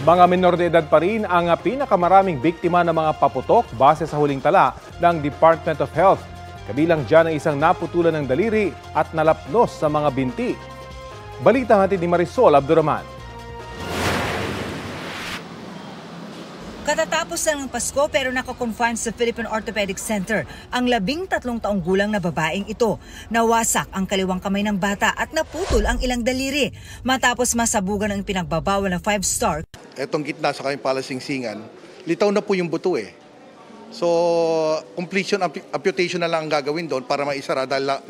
Mga menor de edad pa rin ang pinakamaraming biktima ng mga paputok base sa huling tala ng Department of Health. Kabilang dyan ang isang naputulan ng daliri at nalapnos sa mga binti. Balita natin ni Marisol Abduraman. Katatapos lang ng Pasko pero nakakonfine sa Philippine Orthopedic Center ang 13 taong gulang na babaeng ito. Nawasak ang kaliwang kamay ng bata at naputol ang ilang daliri matapos masabugan ng pinagbabawal na 5-star. Etong gitna sa kanyang palasingsingan, litaw na po yung buto eh. So, completion amputation na lang ang gagawin doon para maisara dahil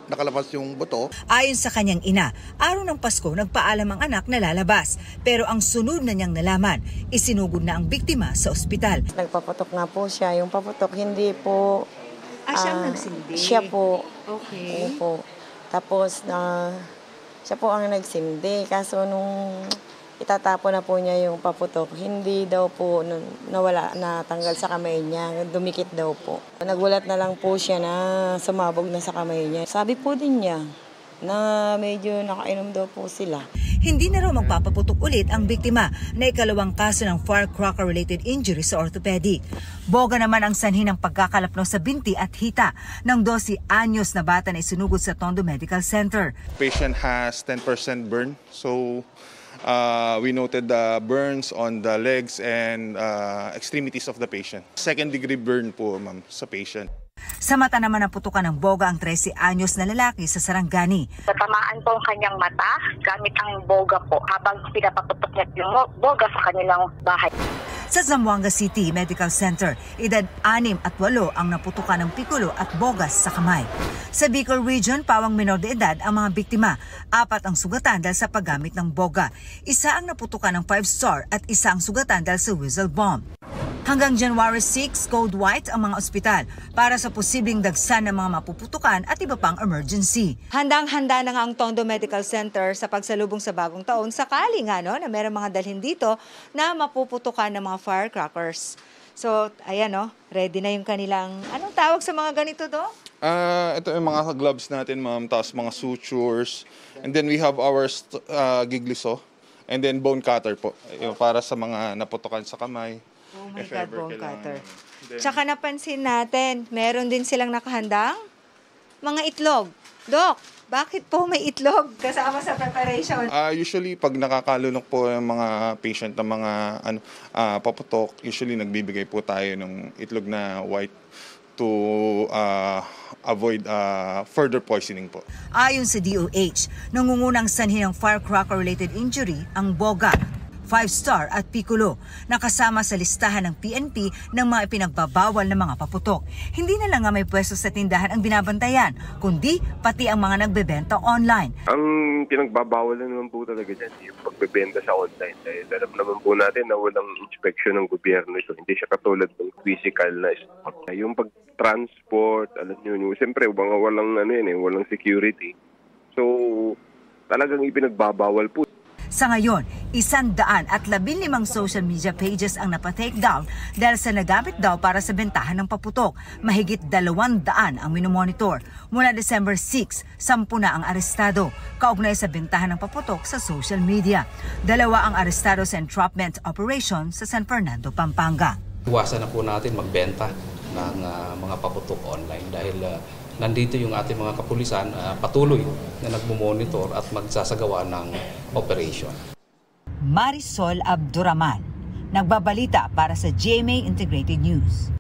nakalabas yung buto. Ayon sa kanyang ina, araw ng Pasko nagpaalam ang anak na lalabas. Pero ang sunod na niyang nalaman, isinugod na ang biktima sa ospital. Nagpaputok nga po siya. Yung paputok hindi po... siyang nagsindi? Siya po. Okay. Po. Tapos siya po ang nagsindi. Kaso nung itatapon na po niya yung paputok, hindi daw po nawala, natanggal sa kamay niya, dumikit daw po. Nagulat na lang po siya na sumabog na sa kamay niya. Sabi po din niya na medyo nakainom daw po sila. Hindi na raw magpapaputok ulit ang biktima na ikalawang kaso ng firecracker-related injury sa orthopedic. Boga naman ang sanhi ng pagkakalapnos sa binti at hita ng 12 anyos na bata na isinugod sa Tondo Medical Center. Patient has 10% burn, so we noted the burns on the legs and extremities of the patient. Second-degree burn po, ma'am, sa patient. Sa mata naman naputukan ng boga ang 13 anyos na lalaki sa Sarangani. Natamaan po ang kanyang mata gamit ang boga po habang pinapaputok niya yung boga sa kanilang bahay. Sa Zamboanga City Medical Center, edad 6 at 8 ang naputukan ng pikulo at bogas sa kamay. Sa Bicol Region, pawang menor de edad ang mga biktima. 4 ang sugatan dahil sa paggamit ng boga. 1 ang naputukan ng 5-star at 1 ang sugatan dahil sa whistle bomb. Hanggang January 6, code white ang mga ospital para sa posibleng dagsan ng mga mapuputukan at iba pang emergency. Handang-handa na nga ang Tondo Medical Center sa pagsalubong sa bagong taon sakali nga na mayroong mga dalhin dito na mapuputukan ng mga firecrackers. So, ayan ready na yung kanilang, anong tawag sa mga ganito do? Ito yung mga gloves natin, ma'am, tapos mga sutures. And then we have our gigliso and then bone cutter po para sa mga naputukan sa kamay. Oh my God, bone cutter. Tsaka napansin natin, meron din silang nakahandang mga itlog. Dok, bakit po may itlog kasama sa preparation? Usually, pag nakakalunok po ng mga patient ng mga paputok, usually nagbibigay po tayo ng itlog na white to avoid further poisoning po. Ayon sa DOH, nangungunang sanhi ng firecracker-related injury ang boga, 5-star at piccolo, nakasama sa listahan ng PNP ng mga ipinagbabawal na mga paputok. Hindi na lang nga may pwesto sa tindahan ang binabantayan, kundi pati ang mga nagbebenta online. Ang pinagbabawal na naman po talaga dyan yung pagbebenta sa online. Dahil alam naman po natin na walang inspection ng gobyerno ito. Hindi siya katulad ng physical na spot. Yung pag-transport, alam nyo, siyempre walang security. So talagang ipinagbabawal po. Sa ngayon, 115 social media pages ang napatake down dahil sa nagamit daw para sa bentahan ng paputok. Mahigit 200 ang minomonitor. Mula December 6, 10 na ang arestado, kaugnay sa bentahan ng paputok sa social media. 2 ang arestado sa entrapment operation sa San Fernando, Pampanga. Iwasan na po natin magbenta ng mga paputok online dahil nandito yung ating mga kapulisan patuloy na nagmumonitor at magsasagawa ng operation. Marisol Abduraman, nagbabalita para sa GMA Integrated News.